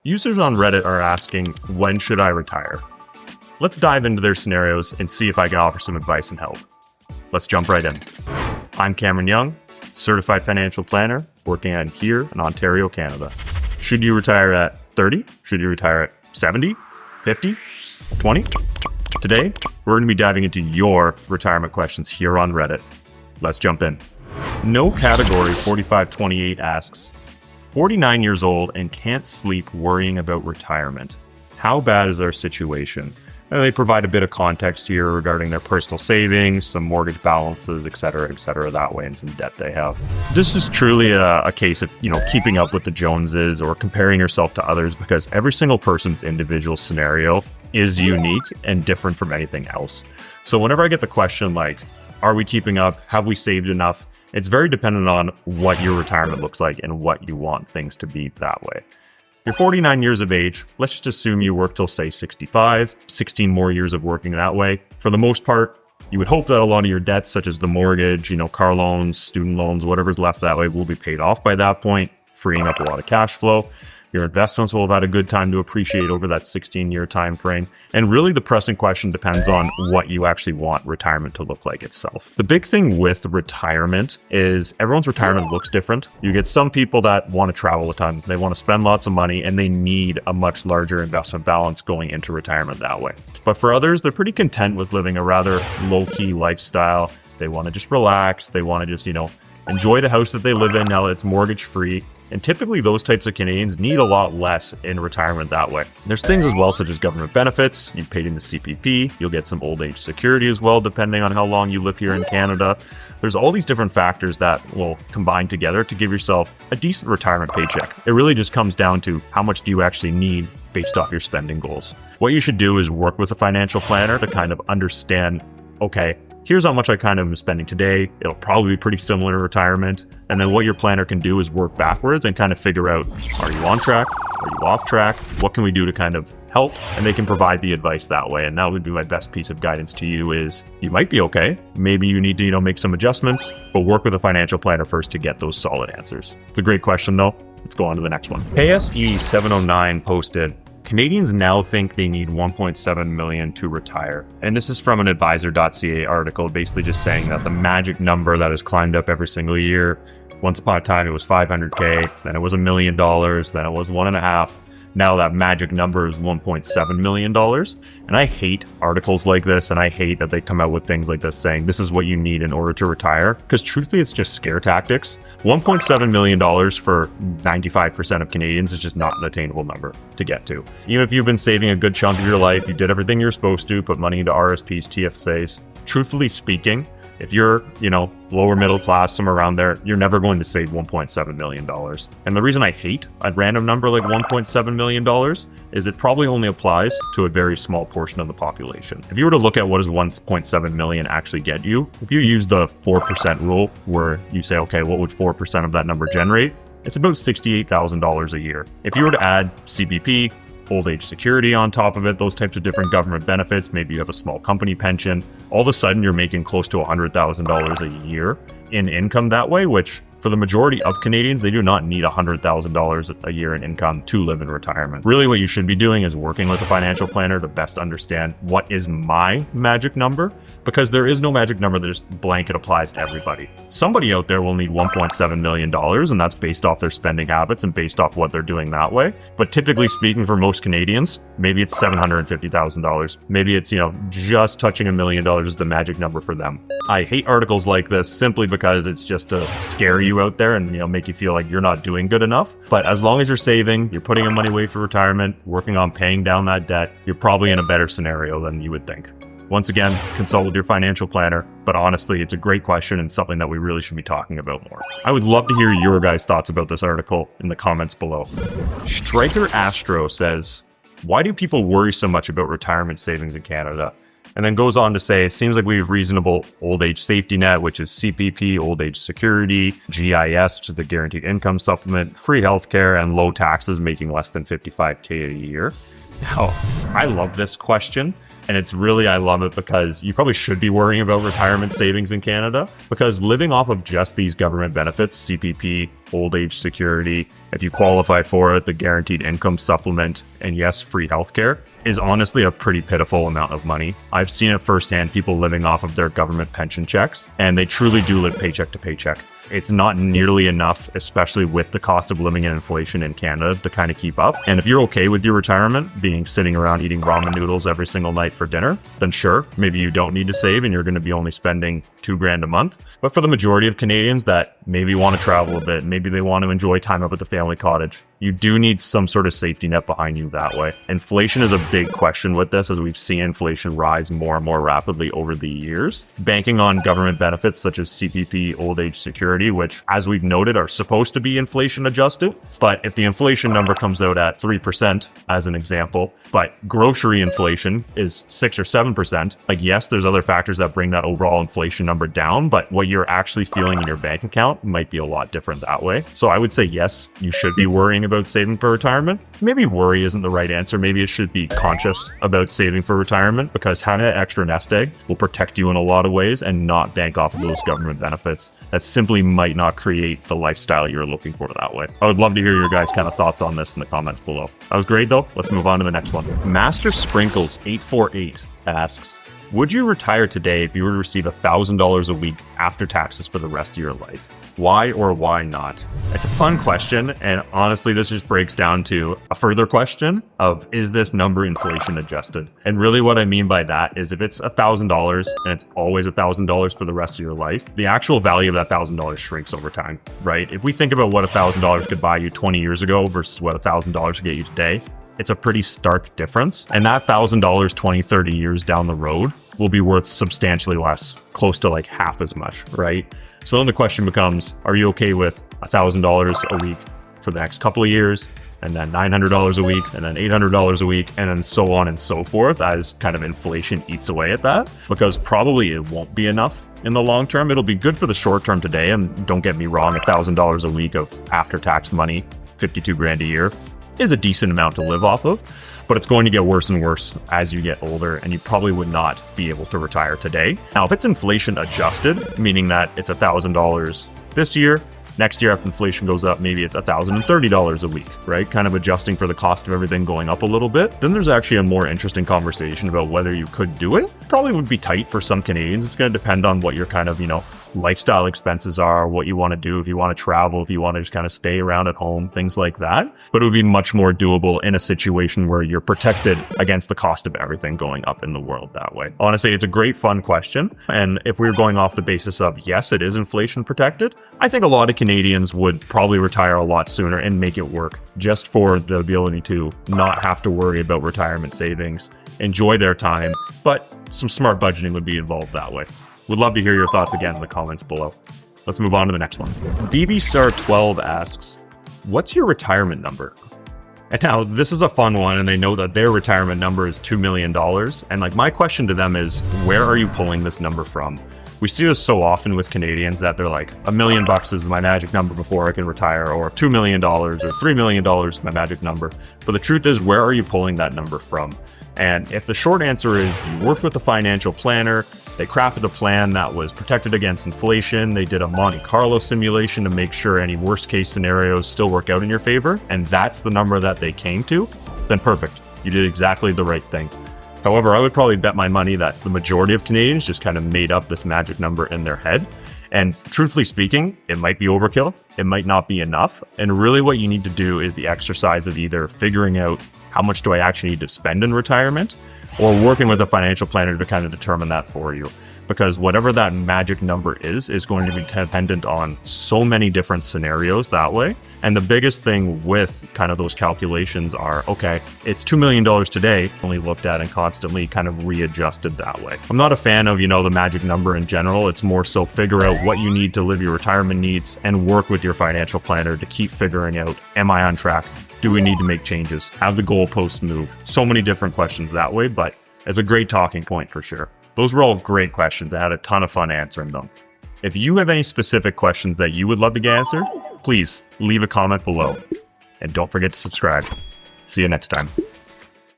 Users on Reddit are asking, when should I retire? Let's dive into their scenarios and see if I can offer some advice and help. Let's jump right in. I'm Cameron Young, certified financial planner working out here in Ontario, Canada. Should you retire at 30? Should you retire at 70, 50, 20? Today, we're going to be diving into your retirement questions here on Reddit. Let's jump in. No Category 4528 asks, 49 years old and can't sleep worrying about retirement. How bad is their situation? And they provide a bit of context here regarding their personal savings, some mortgage balances, et cetera, that way, and some debt they have. This is truly a case of, keeping up with the Joneses or comparing yourself to others, because every single person's individual scenario is unique and different from anything else. So whenever I get the question like, are we keeping up? Have we saved enough? It's very dependent on what your retirement looks like and what you want things to be that way. You're 49 years of age. Let's just assume you work till, say, 65, 16 more years of working that way. For the most part, you would hope that a lot of your debts, such as the mortgage, car loans, student loans, whatever's left that way, will be paid off by that point, freeing up a lot of cash flow. Your investments will have had a good time to appreciate over that 16-year time frame. And really the pressing question depends on what you actually want retirement to look like itself. The big thing with retirement is everyone's retirement looks different. You get some people that want to travel a ton, they want to spend lots of money, and they need a much larger investment balance going into retirement that way. But for others, they're pretty content with living a rather low-key lifestyle. They want to just relax. They want to just, enjoy the house that they live in now that it's mortgage-free. And typically those types of Canadians need a lot less in retirement that way. There's things as well, such as government benefits. You've paid into CFP. You'll get some old age security as well, depending on how long you live here in Canada. There's all these different factors that will combine together to give yourself a decent retirement paycheck. It really just comes down to how much do you actually need based off your spending goals. What you should do is work with a financial planner to kind of understand, okay, here's how much I kind of am spending today. It'll probably be pretty similar to retirement. And then what your planner can do is work backwards and kind of figure out, are you on track? Are you off track? What can we do to kind of help? And they can provide the advice that way. And that would be my best piece of guidance to you is you might be okay. Maybe you need to, make some adjustments, but work with a financial planner first to get those solid answers. It's a great question though. Let's go on to the next one. KSE709 posted, Canadians now think they need 1.7 million to retire. And this is from an advisor.ca article, basically just saying that the magic number that has climbed up every single year. Once upon a time, it was 500K, then it was $1 million, then it was 1.5. Now that magic number is $1.7 million. And I hate articles like this, and I hate that they come out with things like this saying this is what you need in order to retire. Because truthfully, it's just scare tactics. $1.7 million for 95% of Canadians is just not an attainable number to get to. Even if you've been saving a good chunk of your life, you did everything you're supposed to, put money into RSPs, TFSAs. Truthfully speaking, if you're, lower middle class, somewhere around there, you're never going to save $1.7 million. And the reason I hate a random number like $1.7 million is it probably only applies to a very small portion of the population. If you were to look at what does 1.7 million actually get you, if you use the 4% rule where you say, okay, what would 4% of that number generate? It's about $68,000 a year. If you were to add CBP, old age security on top of it, those types of different government benefits, maybe you have a small company pension, all of a sudden you're making close to $100,000 a year in income that way, which for the majority of Canadians, they do not need $100,000 a year in income to live in retirement. Really what you should be doing is working with a financial planner to best understand what is my magic number, because there is no magic number that just blanket applies to everybody. Somebody out there will need $1.7 million, and that's based off their spending habits and based off what they're doing that way. But typically speaking, for most Canadians, maybe it's $750,000. Maybe it's, just touching $1 million is the magic number for them. I hate articles like this simply because it's just to scare you out there and make you feel like you're not doing good enough. But as long as you're saving, you're putting your money away for retirement, working on paying down that debt, you're probably in a better scenario than you would think. Once again, consult with your financial planner, but honestly, it's a great question and something that we really should be talking about more. I would love to hear your guys' thoughts about this article in the comments below. Striker Astro says, why do people worry so much about retirement savings in Canada? And then goes on to say, it seems like we have reasonable old age safety net, which is CPP, old age security, GIS, which is the guaranteed income supplement, free healthcare, and low taxes, making less than $55K a year. Now, I love this question And it's really, I love it because you probably should be worrying about retirement savings in Canada, because living off of just these government benefits, CPP, old age security, if you qualify for it, the guaranteed income supplement, and yes, free healthcare, is honestly a pretty pitiful amount of money. I've seen it firsthand, people living off of their government pension checks, and they truly do live paycheck to paycheck. It's not nearly enough, especially with the cost of living and inflation in Canada, to kind of keep up. And if you're okay with your retirement being sitting around eating ramen noodles every single night for dinner, then sure, maybe you don't need to save and you're going to be only spending $2,000 a month. But for the majority of Canadians that maybe want to travel a bit, maybe they want to enjoy time up at the family cottage, you do need some sort of safety net behind you that way. Inflation is a big question with this, as we've seen inflation rise more and more rapidly over the years. Banking on government benefits such as CPP, old age security, which, as we've noted, are supposed to be inflation adjusted. But if the inflation number comes out at 3%, as an example, but grocery inflation is 6 or 7%, like, yes, there's other factors that bring that overall inflation number down, but what you're actually feeling in your bank account might be a lot different that way. So I would say, yes, you should be worrying about saving for retirement. Maybe worry isn't the right answer. Maybe it should be conscious about saving for retirement, because having an extra nest egg will protect you in a lot of ways and not bank off of those government benefits that simply might not create the lifestyle you're looking for that way. I would love to hear your guys' kind of thoughts on this in the comments below. That was great though. Let's move on to the next one. Master Sprinkles 848 asks, would you retire today if you were to receive $1,000 a week after taxes for the rest of your life? Why or why not? It's a fun question, and honestly, this just breaks down to a further question of, is this number inflation adjusted? And really what I mean by that is, if it's $1,000 and it's always $1,000 for the rest of your life, the actual value of that $1,000 shrinks over time, right? If we think about what $1,000 could buy you 20 years ago versus what $1,000 could get you today, it's a pretty stark difference. And that $1,000 20, 30 years down the road will be worth substantially less, close to like half as much, right? So then the question becomes, are you okay with $1,000 a week for the next couple of years, and then $900 a week, and then $800 a week, and then so on and so forth, as kind of inflation eats away at that? Because probably it won't be enough in the long term. It'll be good for the short term today, and don't get me wrong, $1,000 a week of after-tax money, $52,000 a year, is a decent amount to live off of, but it's going to get worse and worse as you get older, and you probably would not be able to retire today. Now, if it's inflation adjusted, meaning that it's $1,000 this year, next year, if inflation goes up, maybe it's $1,030 a week, right? Kind of adjusting for the cost of everything going up a little bit. Then there's actually a more interesting conversation about whether you could do it. Probably would be tight for some Canadians. It's going to depend on what your kind of, lifestyle expenses are, what you want to do, if you want to travel, if you want to just kind of stay around at home, things like that. But it would be much more doable in a situation where you're protected against the cost of everything going up in the world that way. Honestly, it's a great, fun question. And if we were going off the basis of, yes, it is inflation protected, I think a lot of Canadians would probably retire a lot sooner and make it work, just for the ability to not have to worry about retirement savings, enjoy their time, but some smart budgeting would be involved that way. Would love to hear your thoughts again in the comments below. Let's move on to the next one. BBStar12 asks, what's your retirement number? And now this is a fun one, and they know that their retirement number is $2 million. And like, my question to them is, where are you pulling this number from? We see this so often with Canadians that they're like, $1 million is my magic number before I can retire, or $2 million or $3 million is my magic number. But the truth is, where are you pulling that number from? And if the short answer is you worked with a financial planner, they crafted a plan that was protected against inflation, they did a Monte Carlo simulation to make sure any worst case scenarios still work out in your favor, and that's the number that they came to, then perfect. You did exactly the right thing. However, I would probably bet my money that the majority of Canadians just kind of made up this magic number in their head. And truthfully speaking, it might be overkill, it might not be enough. And really what you need to do is the exercise of either figuring out how much do I actually need to spend in retirement, or working with a financial planner to kind of determine that for you. Because whatever that magic number is going to be dependent on so many different scenarios that way. And the biggest thing with kind of those calculations are, okay, it's $2 million today, only looked at and constantly kind of readjusted that way. I'm not a fan of, the magic number in general. It's more so figure out what you need to live your retirement needs and work with your financial planner to keep figuring out, am I on track? Do we need to make changes? Have the goalposts move? So many different questions that way, but it's a great talking point for sure. Those were all great questions. I had a ton of fun answering them. If you have any specific questions that you would love to get answered, please leave a comment below. And don't forget to subscribe. See you next time.